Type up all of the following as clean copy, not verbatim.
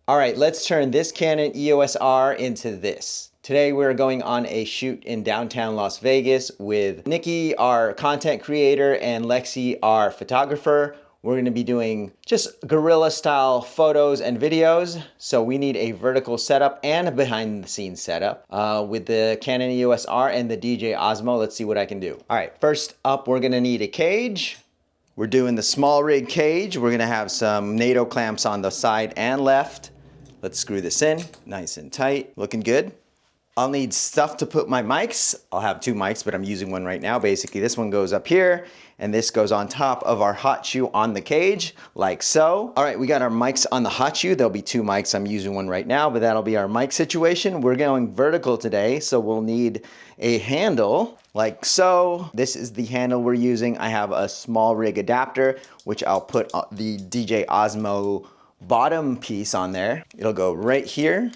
All right, let's turn this Canon EOS R into this. Today we're going on a shoot in downtown Las Vegas with Nikki, our content creator, and Lexi, our photographer. We're going to be doing just guerrilla style photos and videos. So we need a vertical setup and a behind the scenes setup with the Canon EOS R and the DJI Osmo. Let's see what I can do. All right, first up, we're going to need a cage. We're doing the small rig cage. We're gonna have some NATO clamps on the side and left. Let's screw this in, nice and tight, looking good. I'll need stuff to put my mics. I'll have two mics, but I'm using one right now. Basically, this one goes up here, and this goes on top of our hot shoe on the cage, like so. All right, we got our mics on the hot shoe. There'll be two mics. I'm using one right now, but that'll be our mic situation. We're going vertical today, so we'll need a handle like so. This is the handle we're using. I have a small rig adapter, which I'll put the DJI Osmo bottom piece on there. It'll go right here.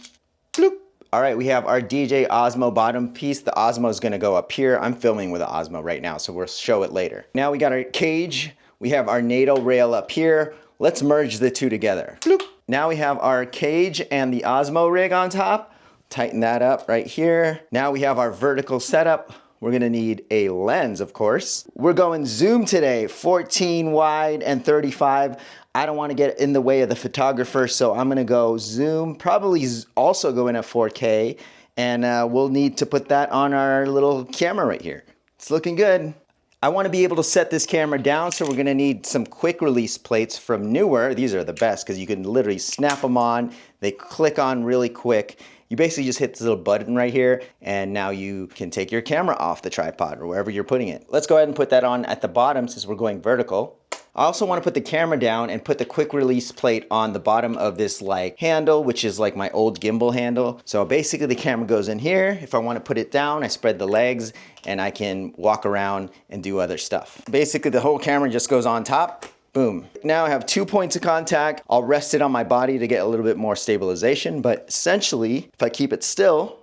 Bloop. All right, we have our DJI Osmo bottom piece. The Osmo is gonna go up here. I'm filming with the Osmo right now, so we'll show it later. Now we got our cage. We have our NATO rail up here. Let's merge the two together. Bloop. Now we have our cage and the Osmo rig on top. Tighten that up right here. Now we have our vertical setup. We're gonna need a lens, of course. We're going zoom today, 14 wide and 35. I don't wanna get in the way of the photographer, so I'm gonna go zoom, probably also go in at 4K, and we'll need to put that on our little camera right here. It's looking good. I wanna be able to set this camera down, so we're gonna need some quick release plates from Neewer. These are the best, because you can literally snap them on. They click on really quick. You basically just hit this little button right here, and now you can take your camera off the tripod or wherever you're putting it. Let's go ahead and put that on at the bottom since we're going vertical. I also want to put the camera down and put the quick release plate on the bottom of this like handle, which is like my old gimbal handle. So basically the camera goes in here. If I want to put it down, I spread the legs and I can walk around and do other stuff. Basically the whole camera just goes on top. Boom. Now I have 2 points of contact. I'll rest it on my body to get a little bit more stabilization, but essentially, if I keep it still,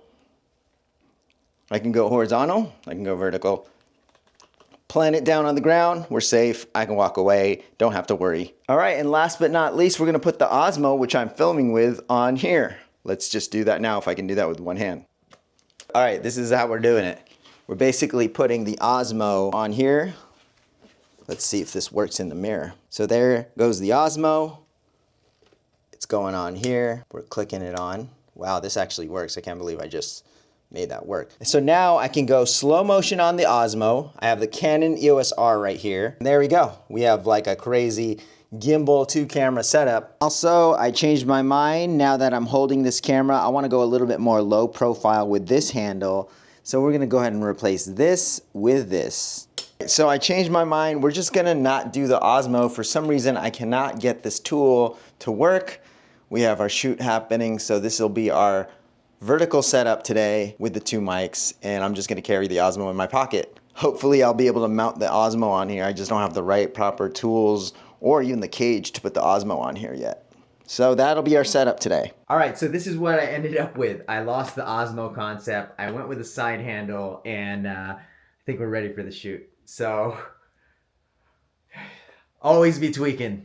I can go horizontal, I can go vertical. Plant it down on the ground, we're safe, I can walk away, don't have to worry. All right, and last but not least, we're gonna put the Osmo, which I'm filming with, on here. Let's just do that now if I can do that with one hand. All right, this is how we're doing it. We're basically putting the Osmo on here. Let's see if this works in the mirror. So there goes the Osmo. It's going on here. We're clicking it on. Wow, this actually works. I can't believe I just made that work. So now I can go slow motion on the Osmo. I have the Canon EOS R right here. And there we go. We have like a crazy gimbal 2-camera setup. Also, I changed my mind. Now that I'm holding this camera, I want to go a little bit more low profile with this handle. So we're gonna go ahead and replace this with this. So I changed my mind. We're just gonna not do the Osmo. For some reason, I cannot get this tool to work. We have our shoot happening, so this will be our vertical setup today with the two mics, and I'm just gonna carry the Osmo in my pocket. Hopefully I'll be able to mount the Osmo on here. I just don't have the right proper tools or even the cage to put the Osmo on here yet. So that'll be our setup today. All right, so this is what I ended up with. I lost the Osmo concept. I went with a side handle, and I think we're ready for the shoot. So, always be tweaking.